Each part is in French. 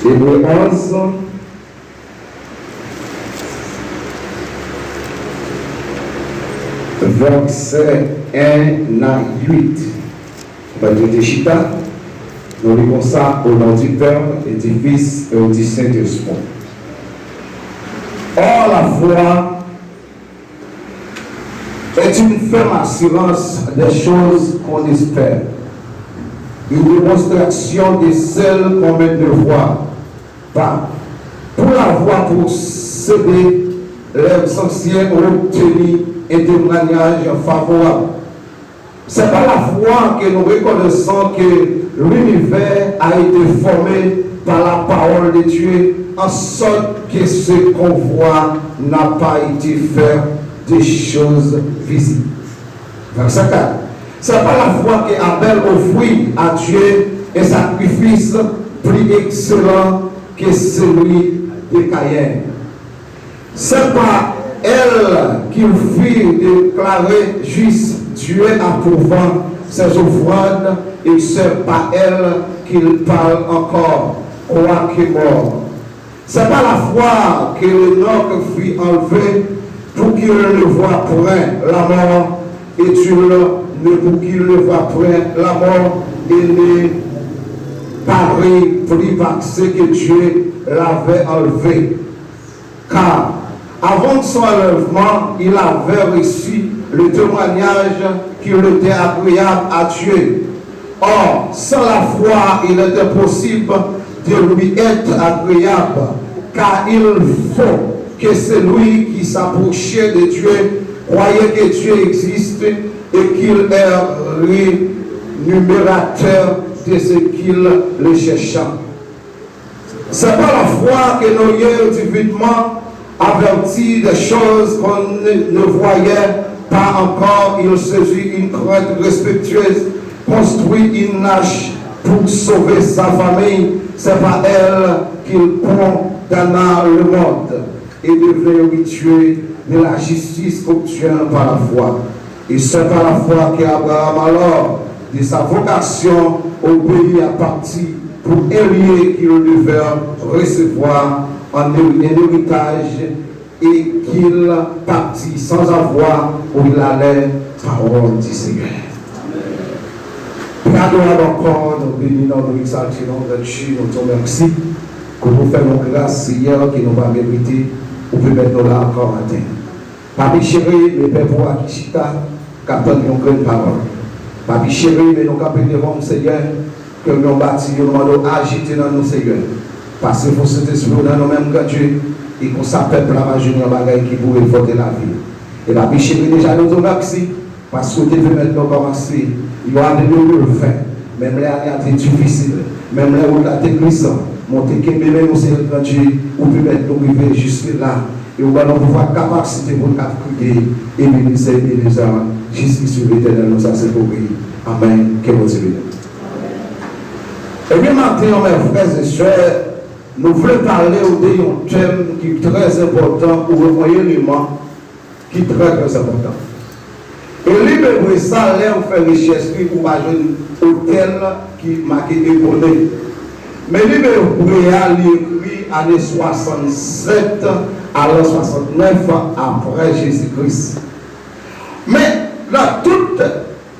Hébreux 11, verset 1 à 8. Badjete Chita, nous lisons ça au nom du Père et du Fils et du Saint-Esprit. Or, la foi est une ferme assurance des choses qu'on espère, une démonstration de celles qu'on met de voir. Pour la voix procéder, les anciens ont obtenu un témoignage favorable. Ce n'est pas la foi que nous reconnaissons que l'univers a été formé par la parole de Dieu, en sorte que ce qu'on voit n'a pas été fait des choses visibles. Verset 4. Ce n'est pas la foi que Abel offrit à Dieu un sacrifice plus excellent que celui de Caïn. Ce n'est pas elle qui fit déclarer juste Dieu approuvant ses offrandes, et ce n'est pas elle qu'il parle encore, quoique mort. Ce n'est pas la foi que Enoch fut enlevé pour qu'il ne voie point la mort, et Dieu pour qu'il ne voie point la mort, et ne paraît plus vexé que Dieu l'avait enlevé. Car avant son enlèvement, il avait reçu le témoignage qu'il était agréable à Dieu. Or, sans la foi, il était possible de lui être agréable, car il faut que celui qui s'approchait de Dieu croyait que Dieu existe et qu'il est rémunérateur de ce qu'il le cherchait. Ce n'est pas la foi que nous ayons divinement averti des choses qu'on ne voyait pas encore. Il saisit une crainte respectueuse, construit une nage pour sauver sa famille. Ce n'est pas elle qu'il condamna le monde et devait rituer de la justice qu'obtient par la foi. Et c'est par la foi qu'Abraham, alors, de sa vocation au pays à partir pour hériter qu'il devait recevoir en héritage et qu'il partit sans avoir où il allait, parole du Seigneur. Pardonnons encore, nous bénissons, nous exaltons notre Dieu, nous te remercions, que nous faisons grâce Seigneur, qui nous va mériter, ou peut-être nous là encore matin. Papi chéri, mes pères pour Akishita, qu'attendent une grande parole. Papi chéri, mais nous campons devant le Seigneur, que nous bâtis, nous demandons agiter dans nos Seigneur. Parce qu'il faut cet esprit dans nous-mêmes que Dieu, et qu'on s'appelle pour la majorité de bagaille qui pourrait voter la vie. Et papi chéri, déjà nous remercions, parce que Dieu veut maintenant commencer. Il y aura des lieux de fin, même les années ont été difficiles, même les routes ont été glissantes. Monter que bébé nous c'est grand Dieu, ou peut mettre nous arriver jusque là. Et on va nous pouvoir capacité pour nous prier et ministrer les hommes jusqu'ici sur l'éternel, nous ça c'est pour lui. Amen. Que vous dites. Et bien maintenant, mes frères et sœurs, nous voulons parler d'un thème qui est très important pour le moyennement, qui est très très important. Et lui, ça, là, on fait richesse pour un hôtel qui m'a étonné. Mais lui, il a écrit années 67 à l'an 69 après Jésus-Christ. Mais là, tout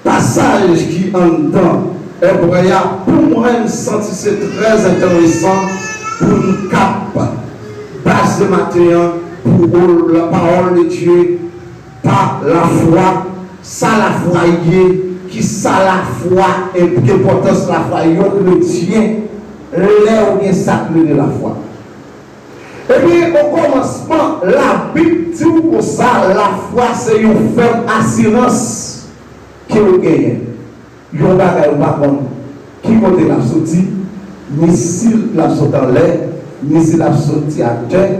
passage qui entend, pour moi, c'est très intéressant pour une cape, base de matin, pour la parole de Dieu, par la foi, ça la foi qui ça la foi et l'importance de la foi, chrétien, l'air bien sacré de la foi. Et puis au commencement, la Bible dit pour ça, la foi c'est une ferme assurance qui nous gagne. Il y a un bagage qui côté la sortie, ni si la sortie en l'air, ni si la sortie à terre,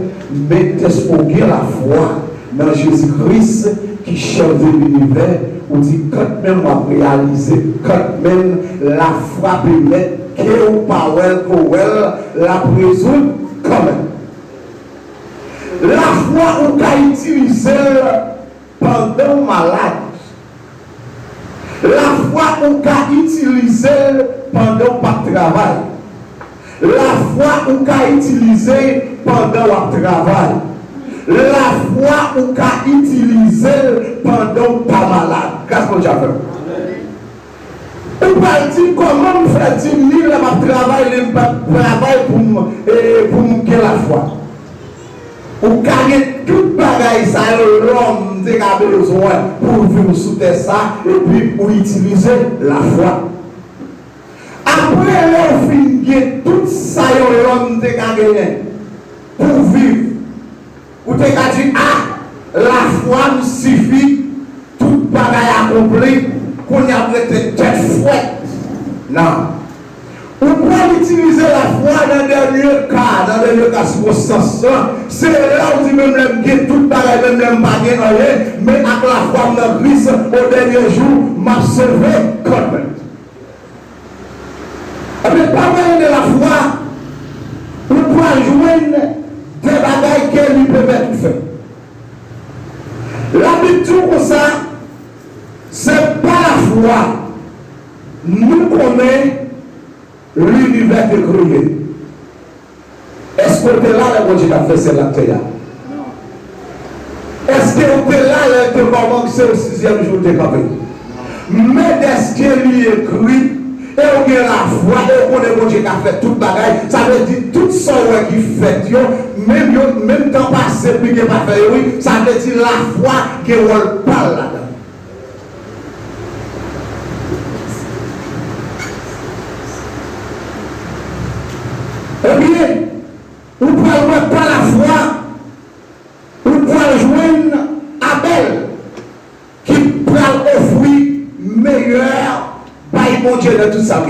mais est-ce qu'on gagne la foi dans Jésus-Christ qui change l'univers, on dit quand même on va réaliser, quand même la foi permet que on parle, la résoudre quand même. La foi on peut utiliser pendant malade. La foi on peut utiliser pendant pas de travail. La foi ou qu'a utilisé pendant le travail. La foi ou qu'a utilisé pendant pas malade. Qu'est-ce que j'ai fait? Ou pas dire comment me faire 10 000 travail pour me faire la foi. Ou carrer tout bagaille ça l'homme a besoin pour vivre sous terre ça et puis pour utiliser la foi. Après l'on finit tout ça l'homme a gagné pour vivre. Ou te dit la foi nous suffit tout bagaille accompli qu'on y a prêté tête fouette. Non. Ou pour utiliser la foi dans le dernier cas, dans le dernier cas circonstance, c'est là où tu même l'aime tout pareil, même pas rien, mais avec la foi dans Christ, au dernier jour, m'a sauvé quand même. Mais pas de la foi, ou pour joindre des bagailles qu'elle lui permet de faire. L'habitude comme ça, c'est pas la foi. Nous connaissons l'univers de créé. Est-ce que tu es là, le Dieu a fait cette terre? Est-ce que tu es là, le moment que c'est le 6e jour de campé? Mais est-ce qu'il est écrit, et on a la foi, et on est Dieu qui a fait toute bagaille, ça veut dire tout ça qui fait, même temps passé, puis qui pas fait, oui, ça veut dire la foi qui on parle là-dedans. Eh bien, vous ne pouvez pas la foi, vous pouvez joindre Abel qui prend le fruit meilleur par mon Dieu de tout ça.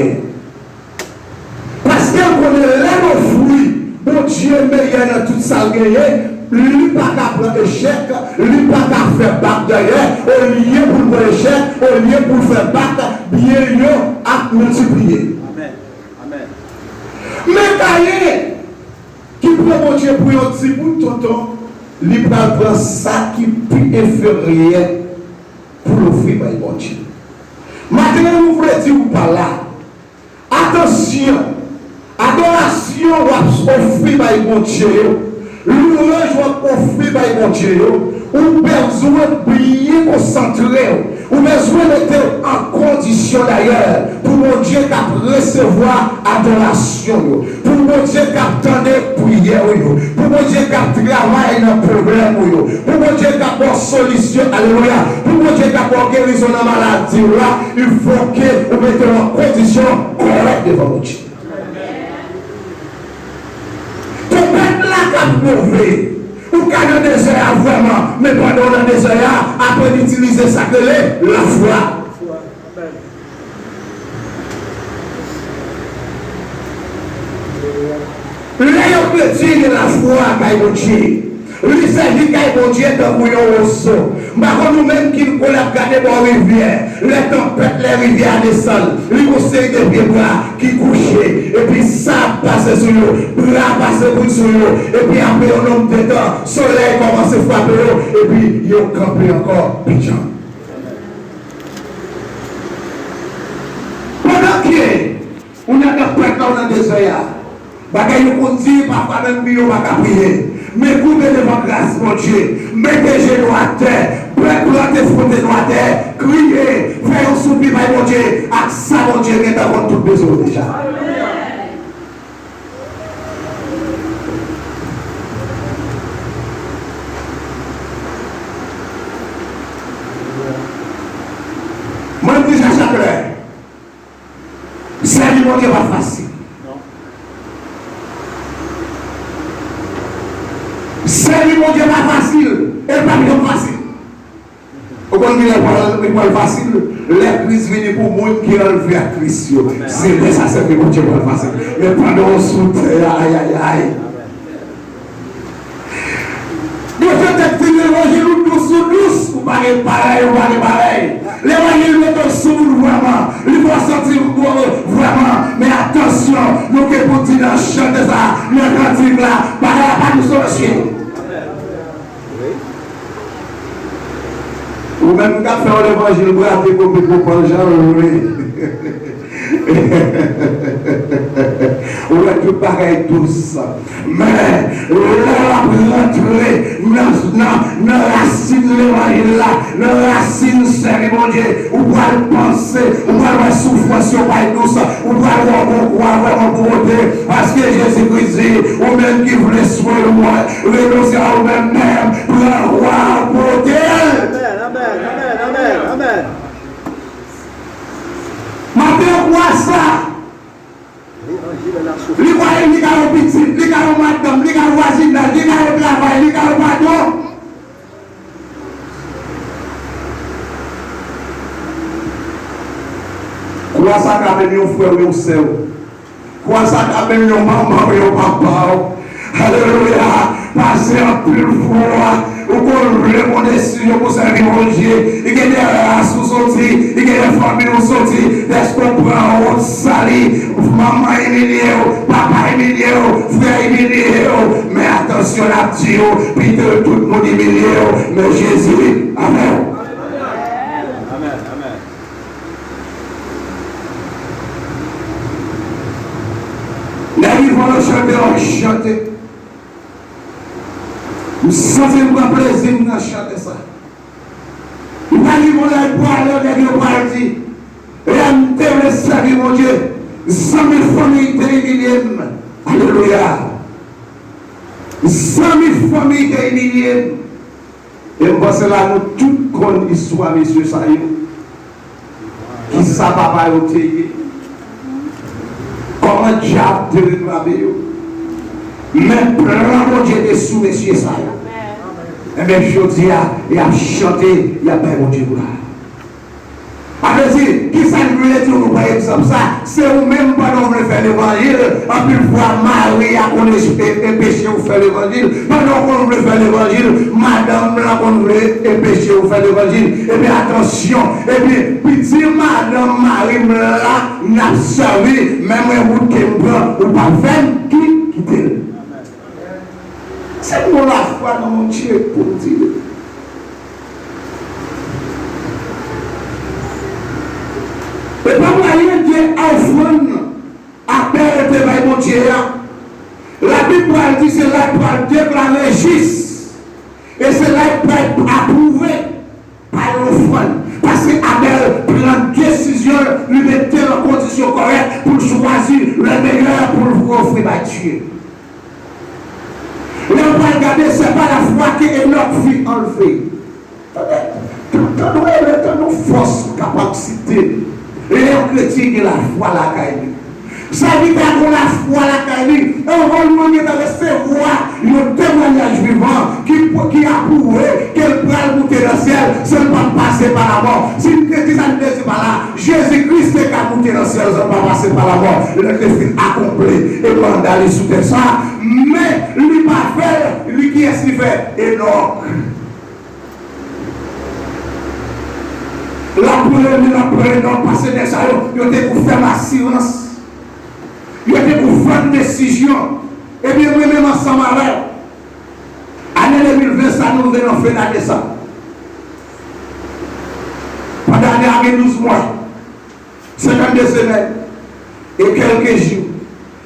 Parce qu'on connaît le fruit, mon Dieu meilleur de tout ça. Lui n'a pas qu'à prendre échec, lui n'a pas qu'à faire battre derrière, au lieu pour le échec, au lieu pour faire battre, bien mieux à multiplier. Mais Caïn, qui prend mon Dieu pour un petit bout de tonton, il prend ça qui est plus inférieur pour l'offrir par mon Dieu. Maintenant, vous voulez dire ou pas là? Attention, adoration ou offrir par mon Dieu, louange ou offrir par mon Dieu, ou besoin de prier concentré, ou besoin d'être en condition d'ailleurs pour mon Dieu qui recevoir adoration, pour mon Dieu qui attendait prière, pour mon Dieu qui travaille dans le problème, pour mon Dieu qui apporte solution, alléluia, pour mon Dieu qui apporte guérison dans la maladie, il faut que vous mettez en condition correcte devant mon Dieu. Peut-être là qui a mauvais. Ou qu'à dans le désert vraiment, mais pendant le désert, après d'utiliser ça que la foi. L'ayant chrétien de la foi, Kaïbotier. Lui s'agit Kaïbotier dans le osso. Mais nous-mêmes qui nous collèguons regarder dans la rivière, les tempêtes, les rivières descendent, les conseils de pieds bras qui couchaient, et puis ça passe sur nous, bras passe sur nous, et puis après un nombre de temps, soleil commence à frapper, et puis ils ont campé encore, pigeon. Pendant qu'on a des prêtres dans le désert, bagaille qu'on dit, parfois même bio va prier. Mais coupez devant grâce, mon Dieu. Mettez genoux à terre. Plantez frottez à terre. Criez. Faites un soupir, mon Dieu. Avec ça, mon Dieu, qui est avant tout besoin déjà. Moi, je dis à chaque heure. C'est mon Dieu pas facile. C'est mon Dieu pas facile, et pas bien facile. Au contraire, il n'est pas facile. Les crises viennent pour moi qui enlèvent à Christ. C'est ça, c'est que mon Dieu pas facile. Mais pendant sous terre, aïe aïe aïe. Nous peut-être que l'évangile douce, ou pas pareil, ou pas pareil. L'évangile est sous vraiment. Il faut sentir vraiment. Mais attention, nous qui pour dire dans le chant de ça, le cantique là, pas nous sortir. Ou même qu'à faire l'évangile pour appeler comme pour Jean, oui. On a tout pareil tous. Mais là, rentrer dans la racine de l'évangile là, dans la racine sérieux, mon Dieu, on va le penser, on va le souffrir sur tout ça, on va le voir en beauté, parce que Jésus-Christ dit, ou même qui voulait soigner le moi, renoncer à vous-même, pour la roi beauté. Amen. Maintenant, quoi ça? Les voyez, les gars, petit, les gars, madame, les gars, voisinage, les gars, travail, les gars, pardon. Quoi ça qu'amène un frère ou un sœur? Quoi ça qu'amène un maman ou un papa? Alléluia. Passer en plus froid. Ou qu'on répond des décisions pour servir mon Dieu. Il y a des races qui sont sorties, il y a des familles qui sont sorties. Est-ce qu'on prend un sali? Maman humiliée, papa humilié, frère humilié. Mais attention à Dieu, puis de tout le monde humilié. Mais Jésus, Amen. Les livres vont chanter. Vous sentez le plaisir de chanter ça. Vous allez voir les boire, les dire, et le servir mon Dieu. 100 000 familles humiliées. Alléluia. 100 000 familles humiliées. Et je pense là, nous toutes connaissons l'histoire, monsieur Sayo. Qui ça, papa, au théâtre. Comment diable te réclamer. Mais prends mon Dieu dessous, monsieur Sayo. Et bien, je dis, il a chanté, il a pas mon Dieu là. Après, qui ça nous veut dire, par exemple, ça, c'est vous-même pendant que vous faites l'évangile, en plus, voir Marie à qu'on est péché ou faire l'évangile, pendant qu'on veut faire l'évangile, madame là qu'on veut péché ou faire l'évangile, et bien attention, et bien, petit madame Marie là, n'a servi, même un bout qui me prend, ou pas faire, qui quitte. C'est pour la foi dans mon Dieu pour dire. Et pas moyen Dieu offrande à père et de mon Dieu. La Bible dit c'est là pour déclarer juste. Et c'est là pour approuver par l'offrande. Parce qu'Abel prend décision, lui mettre en condition correcte pour choisir le meilleur pour vous offrir à Dieu. Mais on va regarder, ce n'est pas la foi qui est notre vie enlevée. Quand nous avons une force, capacité, et les chrétiens qui ont la foi la caille. Ça veut dire qu'on a la foi la caille. Et on va nous mettre dans recevoir le témoignage vivant qui a prouvé qu'elle peut monter dans le ciel, sans pas passer par la mort. Si le chrétien ne dit pas là, Jésus-Christ est qu'à monter dans le ciel, sans pas passer par la mort. Le défi accompli et mandalé sous terre ça. Mais lui pas fait, lui qui est-ce qu'il fait? Enoch. La première, parce que ça, il était pour faire la silence. Il était pour faire une décision. Et bien, même ensemble avec. Année 2020, ça nous venons faire de ça. Pendant l'année 12 mois, 52 semaines, et quelques jours,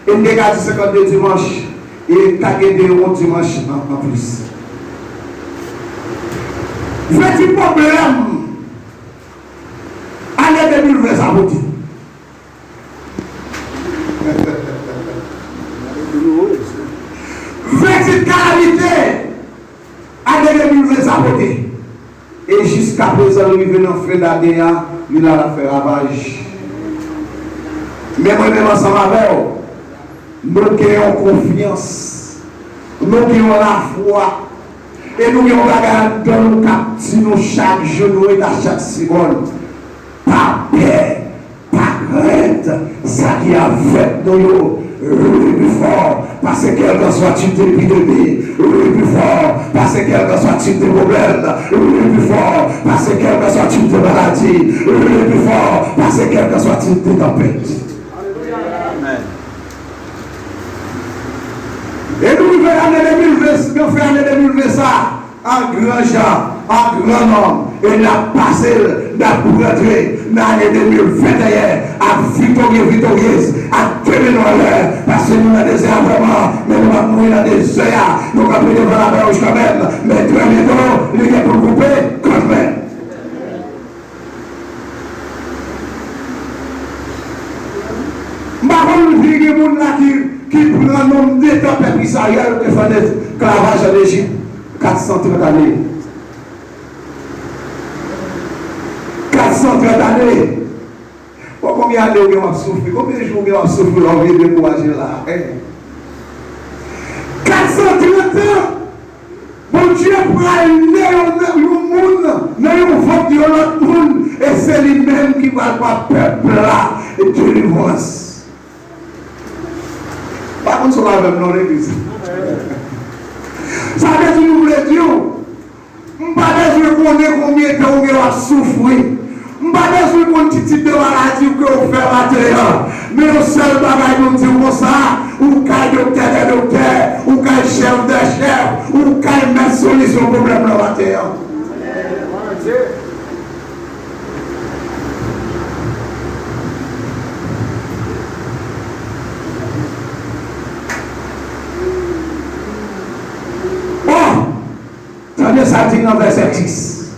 et nous avons 52 dimanches, et tagué de dimanche en plus. Petit problème. Année 2020, ça vous dit. Petite calamité. Année 2020, ça vous dit. Et jusqu'à présent, nous venons faire d'année, il a fait ravage. Mais moi-même, ensemble avec vous, nous qui avons confiance, nous qui avons la foi, et nous qui avons la dans nos captifs, chaque jour et à chaque seconde. Pas paix, pas crainte, ça qui a fait nous, le plus fort, parce que quel que soit type d'épidémie, le plus fort, parce que quel que soit type de problème, le plus fort, parce que quel que soit type de maladie, le plus fort, parce que quel que soit type de tempête. Amen. Et nous vivons l'année 2020, nous faisons l'année 2020 ça, en grand gens, en grand homme, et la passé d'apprendre dans l'année 2021 à victorieuse, à tenir dans l'air, parce que nous avons des airs vraiment, mais nous allons mourir dans des airs, nous allons prendre devant la berge quand même, mais très bientôt, les gars pour couper quand même. Il y a des gens qui prennent un nombre d'États peuple Israël qui font des clavages en Égypte 430 années. 430 années. Combien d'années on a souffert? Combien de jours on a souffert dans la vie de décourager là? 430 ans. Bon Dieu prend le monde, dans le vote de l'autre monde, et c'est lui-même qui va voir le peuple là et délivrance. Par contre, on va dans l'église. Ça veut dire, nous voulons dire, on ne va pas connaître combien de temps on a souffert. On ne va pas connaître petit type de maladie que on fait maintenant. Mais le seul bagage nous dit comme ça, ou qu'il docteur de docteur, ou qu'il chef de chef, ou qu'il met solution au problème de la terre. Ça dit dans verset 10.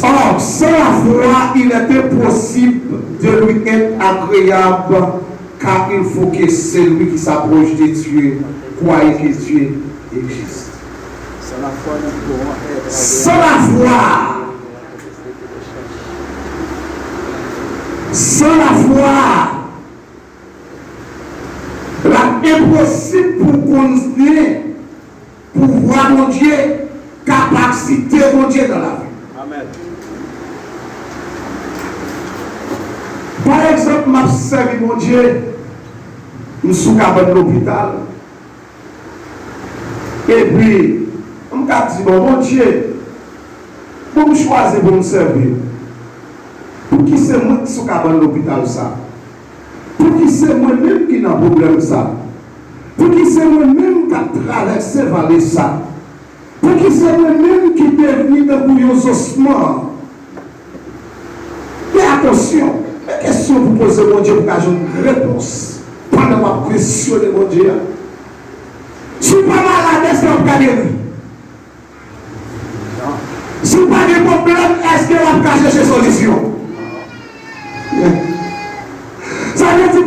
Or, sans la foi, il était possible de lui être agréable, car il faut que celui qui s'approche de Dieu croie que Dieu existe. Sans la foi, l'impossible pour construire pouvoir mon Dieu, capacité mon Dieu dans la vie. Amen. Par exemple, m'a servi mon Dieu, je suis à l'hôpital. Et puis, on m'a dit, bon, mon Dieu, pour me choisir pour me servir. Pour qui c'est moi qui suis à l'hôpital ça? Pour qui c'est moi-même qui n'a pas de problème ça? Pour qui c'est moi-même qui a traversé vallée ça? Pour qui c'est moi-même qui est venu dans bouillons ossements? Mais attention, la question que vous posez, mon Dieu, pour avoir une réponse. Pendant ma pression de mon Dieu. Si vous n'êtes pas malade, est-ce que vous avez guéri? Si vous n'avez pas de problème, est-ce que vous avez cherché solution? Ça veut dire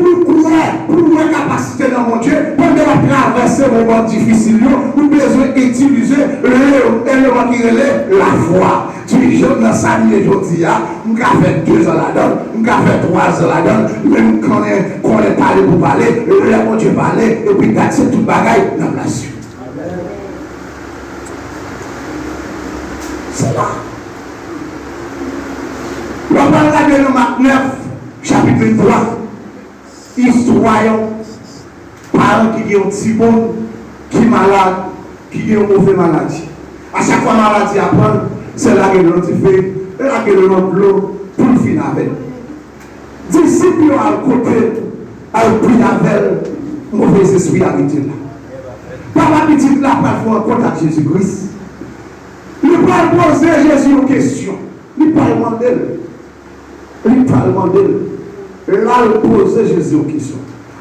pour une capacité dans mon Dieu, pendant la traverser un moment difficile, nous besoin d'utiliser l'élément qui relève la foi. Tu jeune dans sa vie aujourd'hui, nous avons fait 2 ans là-dedans, nous avons fait 3 ans là-dedans, même quand on est parlé pour parler, le mon Dieu parler, et puis c'est tout bagaille dans la suite. C'est là. On va regarder le Marc 9, chapitre 3. Histoire, parents qui ont un petit bon, qui est malade, qui ont une mauvaise maladie. À chaque fois maladie apprend, c'est là que l'on fait, c'est là que l'on l'eau pour le finir avec. Disciples à côté, à pris avec mauvais esprit arrêté là. Papa petit là, parfois en contact Jésus-Christ. Il ne peut pas poser Jésus une question. Il ne peut pas demander. Il ne peut pas demander. Là, il pose Jésus une question.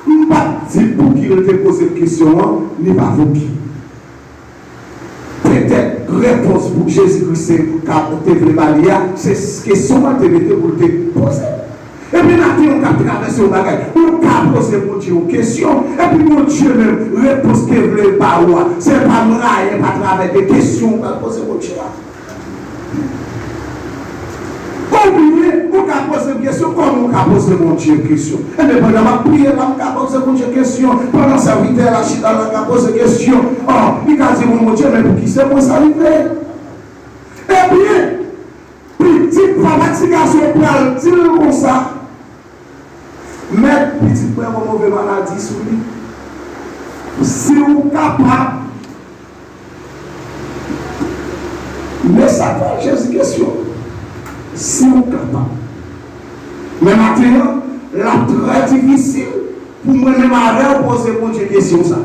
Il ne peut pas dire pour qui il te pose une question, ni pas pour qui. Peut-être réponse pour Jésus-Christ, car tu veux balayer, c'est ce question que tu veux pour te poser. Et puis, maintenant, on a traversé au bagage. On a posé pour Dieu une question. Et puis, mon Dieu même, réponse que vous voulez pas. C'est pas moi, il n'y a pas travers des questions. On a posé pour Dieu. Oubliez, on a posé une question, comme on a posé mon Dieu une question. Et bien, pendant ma prière, on a posé mon Dieu une question. Pendant sa vie, la chita, on a posé une question. Oh, il a dit, mon Dieu, mais pour qui c'est pour s'arriver? Eh bien, petite fatigation pour le dire comme ça. Mais petit frère, mon mauvais maladie sur lui. Si vous êtes capable, mais ça va, Jésus question. Si vous êtes capable. Mais maintenant, la très difficile pour moi-même à poser mon Dieu question ça.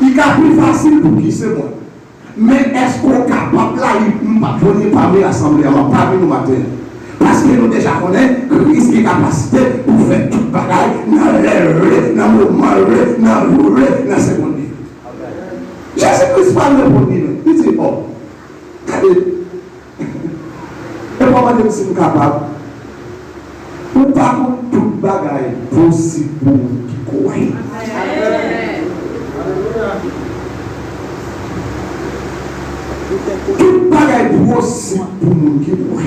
Il est plus facile pour qui c'est moi. Mais est-ce qu'on est capable là, il ne va pas venir parmi l'Assemblée, on va pas venir nous matin. Parce que nous déjà connaissons risque et capacité pour faire tout bagaille dans l'air, dans le moment, dans le dans seconde. Jésus-Christ parle pour nous. Il dit, oh, et comment dire si nous sommes capables? Ou pas pour tout bagaille possible pour nous qui croient. Tout bagaille possible pour nous qui croient.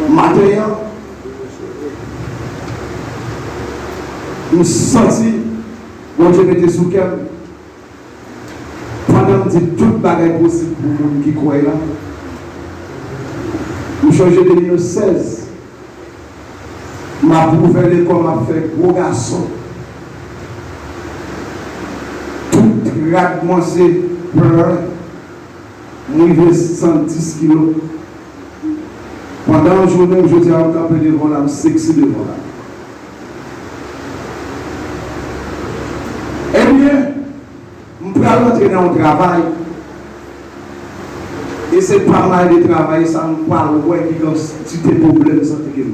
Maintenant, nous senti, bon Dieu mettait sous cœur, pendant que toute bagaille possible pour nous qui croient là, nous changeons de 2016. Ma prouvé l'école m'a fait gros garçon. Tout rapidement c'est plein. Moi, 110 kilos. Pendant une journée, je dis à un peu devant là, sexy devant là. Eh bien, je peux rentrer dans le travail. Et c'est pas mal de travail, ça me parle, ouais, qui ont des problèmes de santé.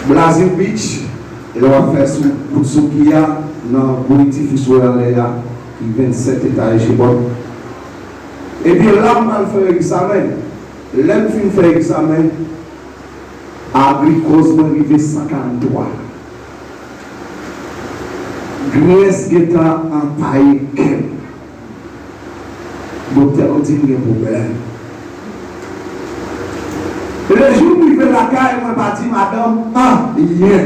Brazil Beach, il va faire pour ce qu'il y a dans le politique sur l'air, qui 27 étages chez moi. Et puis là, on va faire l'examen. L'homme fin faire l'examen, agricose arrivé 143. Grèce qui est en paille. Docteur dit qu'il y a un problème. Le jour où il fait la caille, moi, je dis, madame, ah, rien.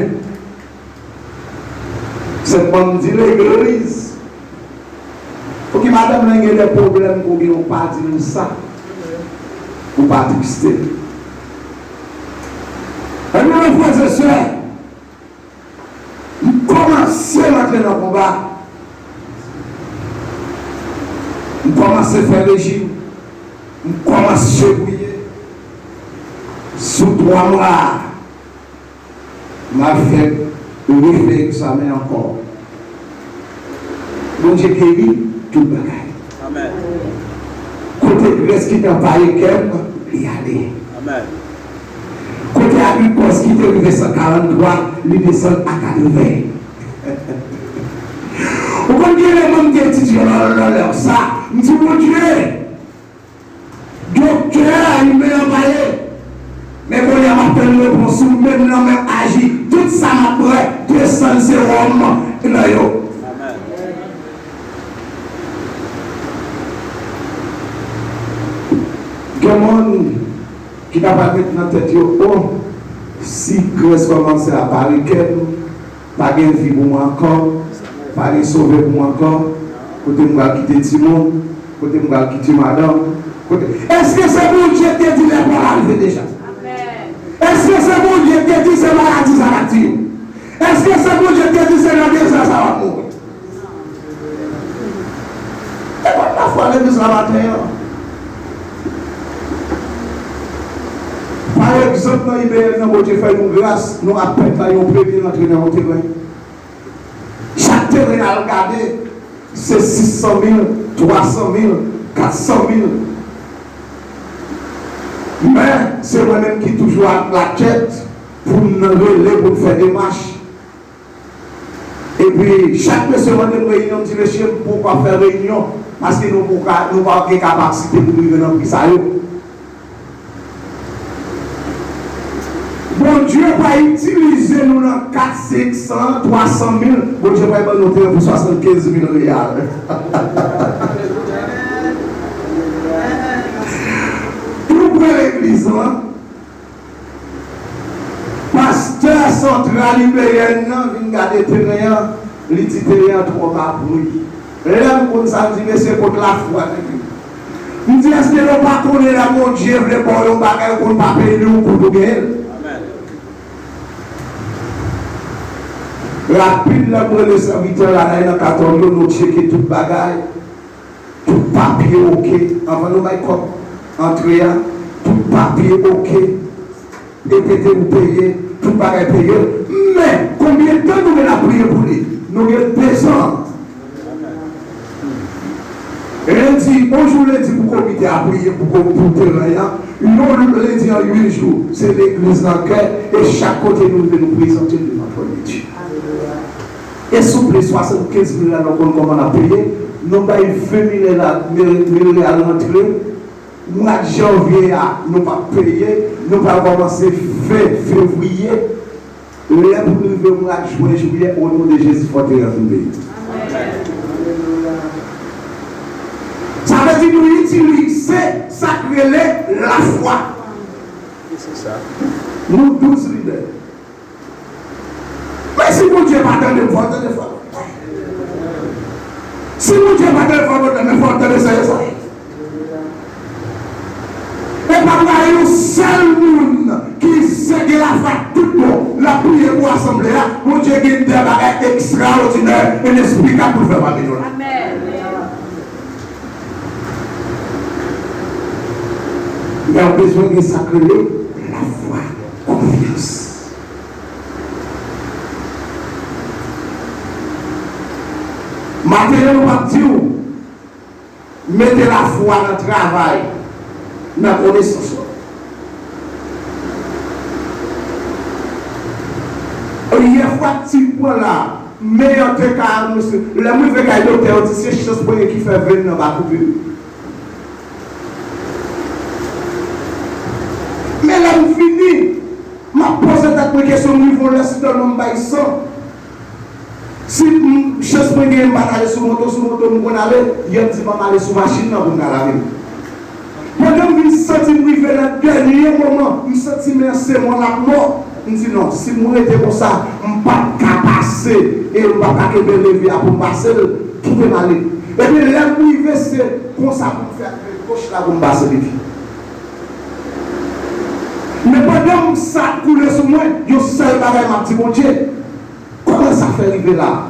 C'est comme dit l'église. Pour que madame ait des problèmes, pour qu'il n'ait pas dit ça. Ou pas triste. Et nous, mes frères et sœurs, nous commençons à entrer dans le combat. Nous commençons à faire régime. Nous commençons à briller. Sous 3 mois, m'a fait refaire l'examen encore. Donc j'ai guéri tout le bagage. Amen. Côté Grèce qui t'a parlé qu'elle, il y allait. Amen. Côté agricole qui t'a arrivé 143, il descend à 80. Vous comprenez les gens qui étudient leur ça? Je dis, mon Dieu, docteur, il m'a envoyé. Mais quand il y a ma peine de réponse, même là, même agir, tout ça après, 200 Rome, et là, yo. Amen. Quelqu'un qui n'a pas mis dans la tête, oh, si Grèce commence à barriquer, pas de vie pour moi encore, pas de sauver pour moi encore, côté moi quitter Timon, côté moi quitter madame. Est-ce que c'est bon Dieu qui dit les pour arriver déjà? Est-ce que c'est bon Dieu qui dit c'est maladie ça va tuer? Est-ce que c'est bon Dieu qui dit c'est la décès ça va mourir? Et pas la foi l'église la matin. Par exemple, dans l'IBL, nous avons fait une grâce, nous avons fait un prévu d'entrer dans le terrain. Chaque terrain à regarder, c'est 600 000, 300 000, 400 000. Mais c'est moi-même qui toujours à la tête pour nous relayer, pour faire des marches. Et puis, chaque semaine de réunion, je dis, pourquoi faire réunion? Parce que nous n'avons pas de capacité pour vivre dans le pays. Bon Dieu va utiliser nous dans 400, 500, 300 000. Bon Dieu va nous noter pour 75 000 réals. L'église, pasteur central libérien, vient garder terrain, il dit terrain trop bas pour lui. L'homme comme ça dit, mais c'est contre la foi. Il dit, est-ce que l'on pas connaît la mon Dieu, le bon, on va pas payer nous pour tout gagner? Rapide, là, pour le serviteur, là, dans 14 jours, nous checker tout bagaille, tout papier, ok, avant nous mettre comme. entrer, tout papier ok, répéter ou payer, tout pareil payer. Mais combien de temps nous avons prié pour lui? Nous avons 2 ans. Lundi, bonjour lundi pour le comité à prier pour le terrain. Lundi en 8 jours, c'est l'église dans le cœur et chaque côté nous devons nous présenter devant notre Dieu. Et souple 75 000 là, nous comment on a payé. Nous avons 20 000 à l'entrée. Mois de janvier, nous n'avons pas payé. Nous avons commencé février. Là, pour nous arriver au mois de juin, juillet, au nom de Jésus, il faut te retrouver. Ça veut dire nous utiliser sacré la foi. C'est ça. Nous 12 leaders. Mais si mon Dieu va donner votre téléphone, si mon Dieu va donner votre téléphone, et pas un seul monde qui sait que la foi tout le monde, la prière pour l'assemblée, mon Dieu qui est des bagages extraordinaires et inexplicables pour faire parler de nous. Amen. Mais on a besoin de sacrer la foi, confiance. Maintenant, nous va dire, mettez la foi dans le travail, dans la connaissance. Hier fois, tu prends là, meilleur de cas, monsieur, le mauvais cas de docteur, c'est chose pour qui fait venir dans la coupe. Mais là, je finis. Je pose cette question au niveau de l'homme baissant. Si je suis aller sur moto, je vais aller, je vais aller sur machine pour aller. Pendant que je sens que je vais dans le dernier moment, je sens que c'est mon mort. Je dis non, si je suis comme ça, je ne peux pas passer et je ne peux pas lever pour passer, tout est aller. Et puis là, je c'est comme ça pour faire le coach là pour passer. Mais pendant que ça coule sur moi, je sais pas ma petit mon Dieu. Comment ça fait arriver là?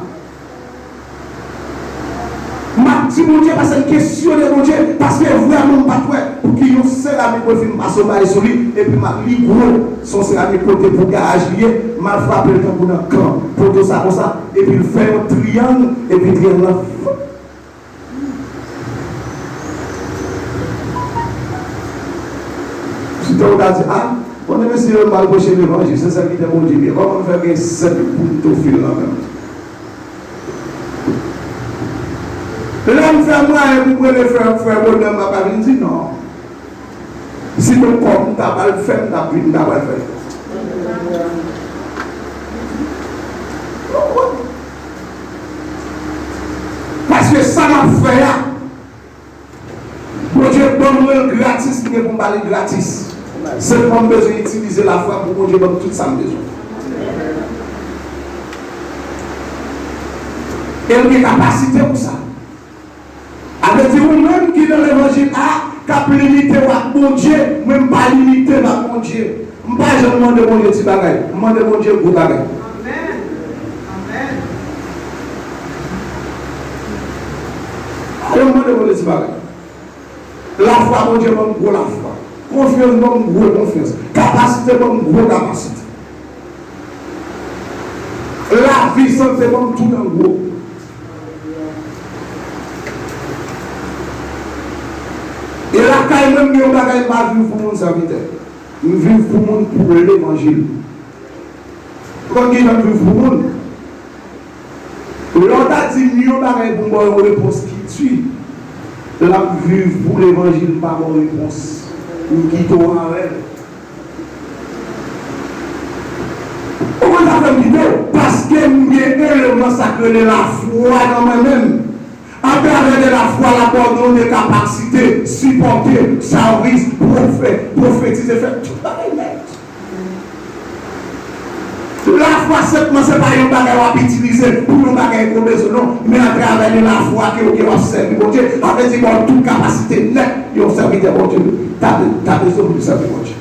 Ma petit mon Dieu, parce que c'est une question de mon Dieu, parce que vraiment pas toi, pour qu'il y ait un céramique pour faire passer par sur lui, et puis ma libre, son céramique côté pour garage lié, ma frappe le temps pour un camp, pour tout ça comme ça, et puis il fait un triangle, et puis le triangle là. Si tu as dit, ah, on est monsieur le mal coché l'évangile, c'est ça qui est mon Dieu. Mais comment on fait 7 pour tout fil là même? L'homme fait moi et vous pouvez le faire bonheur, ma parole dit non. Si nous comme, tu n'as pas le fait, tu n'as pas le fait. Parce que ça m'a fait là. Mon Dieu, donne-moi gratis, mais pour parler gratis. C'est pas besoin d'utiliser la foi pour mon Dieu donne tout ça besoin. Et il y a une capacité pour ça. Avec dire même qui dans l'évangile a cap limité à mon Dieu, même pas limité à mon Dieu. Je ne vais pas demander mon Dieu petit bagage, je demande mon Dieu gros bagage. Amen. Amen. Je demande mon Dieu petit bagage. La foi, mon Dieu, mon gros la foi. Confiance, mon gros confiance. Capacité, mon gros capacité. La vie, c'est mon tout en gros. Et là, quand même, nous ne vivons pas pour mon serviteur. Nous vivons pour l'évangile. Quand nous vivons pour le monde, l'autre a dit nous ne vivons pas pour une réponse qui tue. Là, vivre pour l'évangile, pas une réponse. Nous quittons en rêve. Pourquoi ça fait vidéo? Parce que nous avons élément sacré de la foi dans moi-même. À travers de la foi, la pardon des capacités, supporter, service, prophétiser, faire tout pareil. La foi, ce n'est pas un bagage à utiliser pour un bagage qu'on besoin, non, mais à travers de la foi qui va servir mon Dieu, avec toute capacité nette, il va servir mon Dieu. Tu as besoin de servir mon Dieu.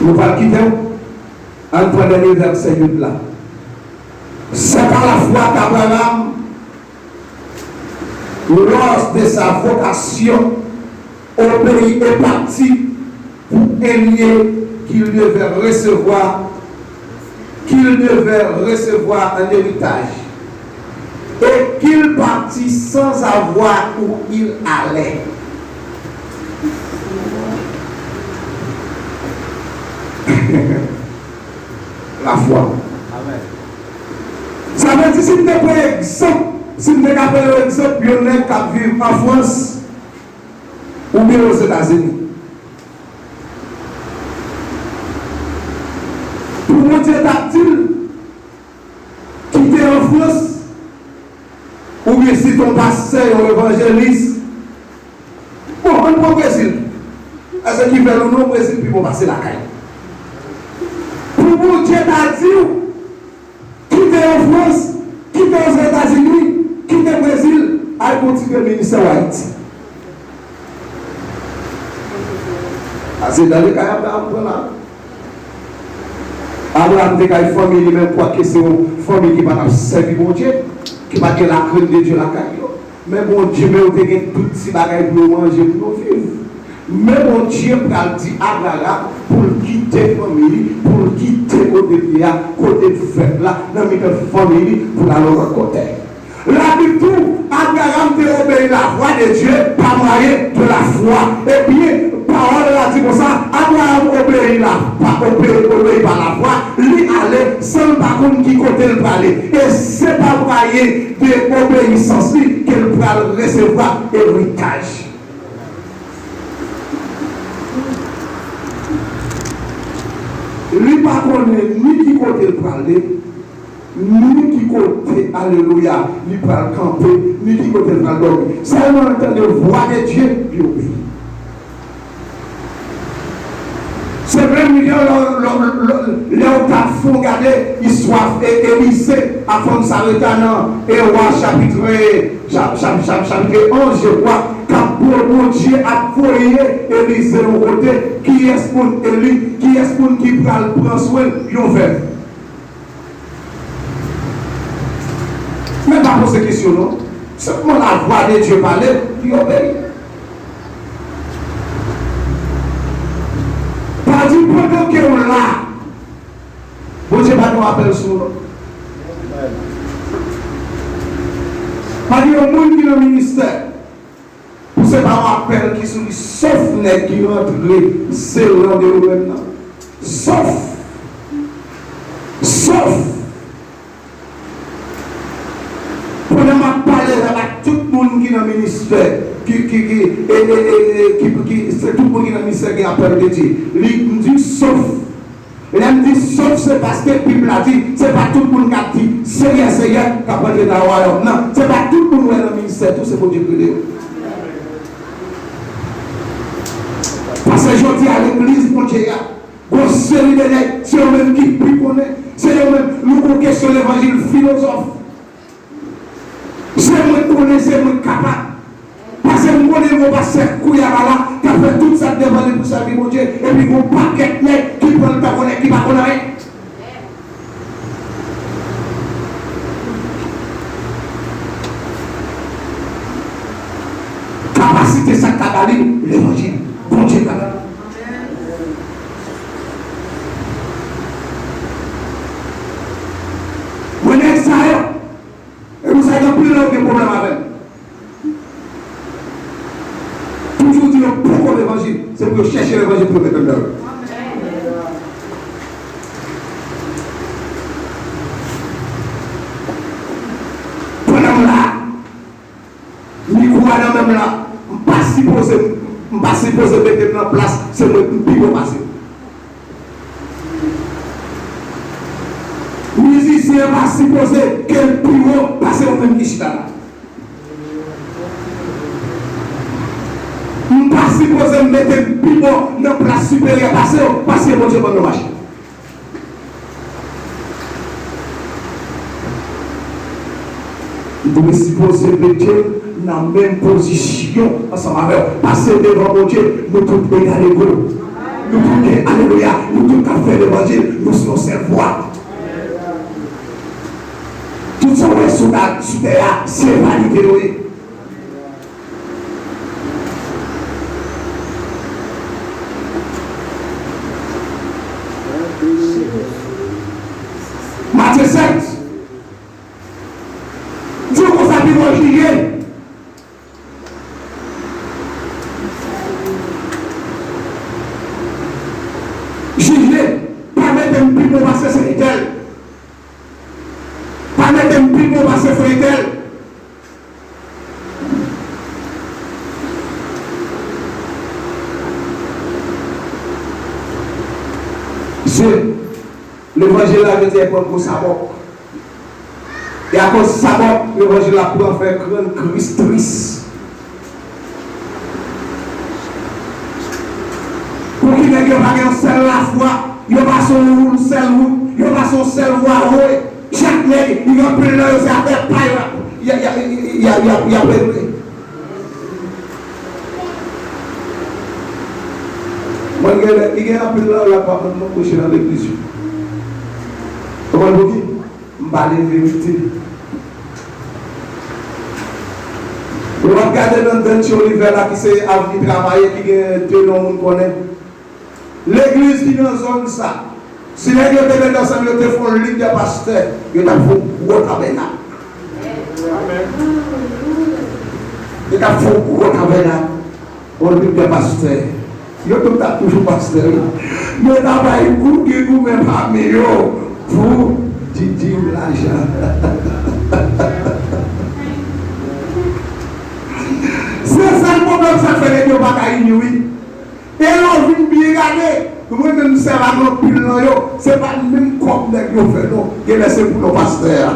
Nous allons quitter entre les versets là. C'est par la foi qu'Abraham, lors de sa vocation au pays est parti pour élier qu'il devait recevoir un héritage et qu'il partit sans avoir où il allait. La foi. Amen. Ça veut dire si vous avez un exemple, si vous avez un exemple, il y en a qui vivent en France ou bien aux États-Unis. Pour mon Dieu tactile, quitter en France, ou bien si ton pasteur ou évangéliste, bon, on prend le Brésil. À ce qui fait le nom Brésil, puis on passer la caille. Pour mon Dieu tactile, quitter en France, quitter aux États-Unis, quitter le Brésil, à continuer le ministère Haïti. C'est dans le cas d'Abraham. Abraham a une famille, même quoi que c'est une famille qui va servir mon Dieu, qui va faire la crainte de Dieu la caille. Mais mon Dieu, mais on a tout ces bagages pour manger, pour nous vivre. Mais mon Dieu a dit à Abraham pour quitter la famille, pour quitter côté de la côté de fête là, dans la famille, pour aller au côté. Là, du tout, Abraham a obéi la voix de Dieu par moyen de la foi. Et bien, parole là dit comme ça, Abraham obéit par la foi, lui allait sans par contre qui côté le parler. Et c'est pas moyen d'obéissance qu'il va recevoir héritage. Lui pas connaît ni qui côté le parler, ni qui côté, alléluia, ni par le camper, ni qui côté le dormir. Seulement entendre voix de Dieu, puis obéir. C'est vrai, là où font garder l'histoire d'Élisée avant de s'arrêter dans et roi chapitre 11, je crois, quand mon Dieu a foyé Élisée de côté, qui est-ce pour Élie, qui est-ce pour qui prend soin, ils ont fait. Mais pas poser question, non? Seulement la voix de Dieu parler, ils obéissent. Pendant que on l'a, bon Dieu va nous appeler sur nous. Pas dire au monde qui est dans le ministère, pour ce pas un appel qui sont sauf les qui rentrent, c'est le rendez-vous maintenant. Sauf. Pendant que je parle avec tout le monde qui est dans le ministère, c'est tout le monde qui est dans le ministère qui a peur de Dieu. Il me dit sauf. Il me dit sauf, c'est parce que la Bible a dit, c'est pas tout le monde qui a dit, Seigneur, qui a pris dans le royaume. Non, c'est pas tout le monde qui est dans le ministère, tout c'est pour Dieu prier. Parce que je dis à l'église, mon Dieu, une série de nègres, c'est eux-mêmes qui connaissent, c'est eux-mêmes, nous connaissons l'évangile philosophe. C'est moi qui connais, c'est moi capable. Parce que moi, je ne vais pas faire couille à là, qui a fait tout ça devant les pour servir mon Dieu, et puis mon paquet de nègres qui prend le taconnet, qui ne va connaître rien. Capacité, ça t'a l'évangile. Bon Dieu, capable. Vous n'êtes ça, et vous avez plus de problème avec. Toujours dire pourquoi l'évangile, c'est pour chercher l'évangile pour mettre dans eux. Pendant là, ni quoi dans même là, je ne pas supposé mettre en place, c'est le plus passé. Musicien va supposer que le plus passe au même qui là. Je ne pas supposé mettre le plus dans la place supérieure parce que mon Dieu va nous marcher. Vous devez supposer mettre dans la même position ensemble avec passer devant mon Dieu, nous tous égales égaux. nous pouvons, alléluia, nous pouvons faire l'évangile, nous sommes cette voix. Tout ce qu'on est sous terre, c'est validé. Matthieu 7. Dieu vous a dit moi juillet. Juillet, pas mettre un pile pour passer sur l'étel. Pas mettre un pile pour passer sur l'étel. L'évangile a été pour sabot. Et à cause de sabot, l'évangile a pour faire grande crise triste. Pour qu'il n'ait pas seul la foi, il n'y a pas son seul route, il n'y a pas son seul voie. Chaque nègre, il y a plein de choses à faire. Il y a plein de choses. Il y a un peu de la part de mon coucher dans l'église. Comment vous dites? Je vais parler de vérité. Vous regardez dans le temps Oliver là qui s'est avenue travailler, qui est deux noms qu'on connaît. L'église qui est dans la zone ça. Si les gens étaient dans sa vie, ils font une ligne de pasteur, ils ont fait un gros tabernacle. Ils ont fait un gros tabernacle. On ligne de pasteur. Yo tout a toujours pasteur. Yo travaille pour que vous même famille pour dire l'argent. C'est ça le problème, ça fait les deux bagailles oui. Et l'on vient bien regarder. Nous même c'est la notre pile là c'est pas le même comme nèg yo fait non, que laisser pour nos pasteurs.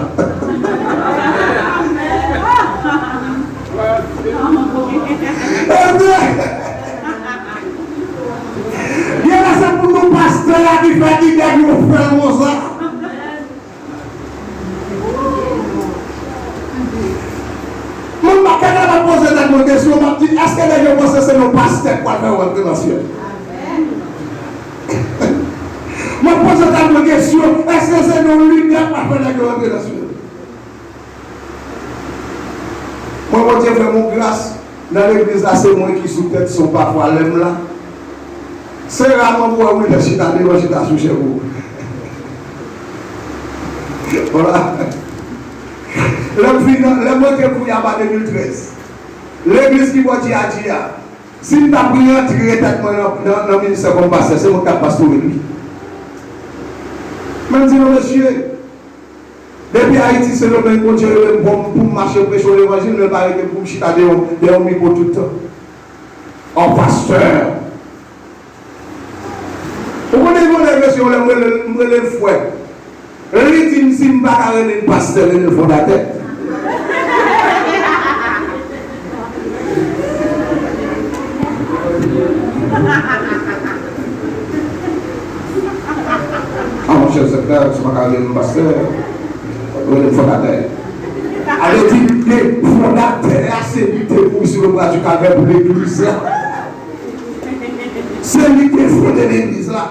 Il y a ça pour nos pasteurs qui fait des gars qui ont fait ça. Mon matin, va poser cette question, m'a dit, est-ce que les gens pensent que c'est nos pasteurs qui vont faire rentrer dans le ciel? Je pose cette question, est-ce que c'est nos lumières qui vont faire rentrer dans le ciel? Moi, Dieu fait mon grâce. Dans l'église, là, c'est moi qui sous tête sont parfois l'aime là. C'est rarement pour vous, les citadins, les citadins chez vous. Voilà. Le mois que vous y avez 2013, l'église qui va dire à Dieu, si nous avons pris un tiré tête dans le ministère comme pasteur, c'est mon cas pasteur lui. Même si monsieur, depuis Haïti, c'est le même Dieu pour marcher prêcher l'évangile, mais pas pour me chiter des micro tout le temps. En pasteur. Vous connaissez les questions, le fouet. Il dit, si je ne peux pas aller le pasteur et le fondateur. Ah, mon cher secrétaire, je ne peux pas aller le pasteur et le fondateur. Alors, il dit, le fondateur, c'est lui qui est sur le bras du calvaire pour l'église. C'est lui qui est fondé l'église là.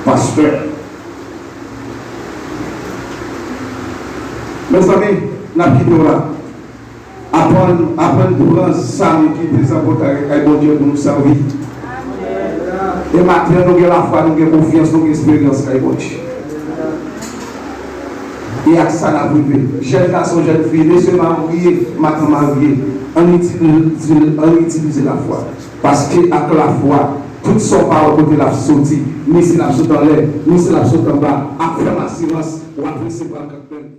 Pasteur. Mes amis, nous avons quitté là. Apprendre pour un salut qui est très important avec bon Dieu pour nous servir. Et maintenant, nous avons la foi, nous avons confiance, nous avons expérience avec bon Dieu. Et à ça, nous avons privé. Jeune garçon, jeune fille, laissez marier, maintenant marier. On utilise la foi. Parce qu'avec la foi, tout son par côté la sortie, ni si la saute en l'air, ni si la saute en bas, après la silence, on va recevoir quelqu'un.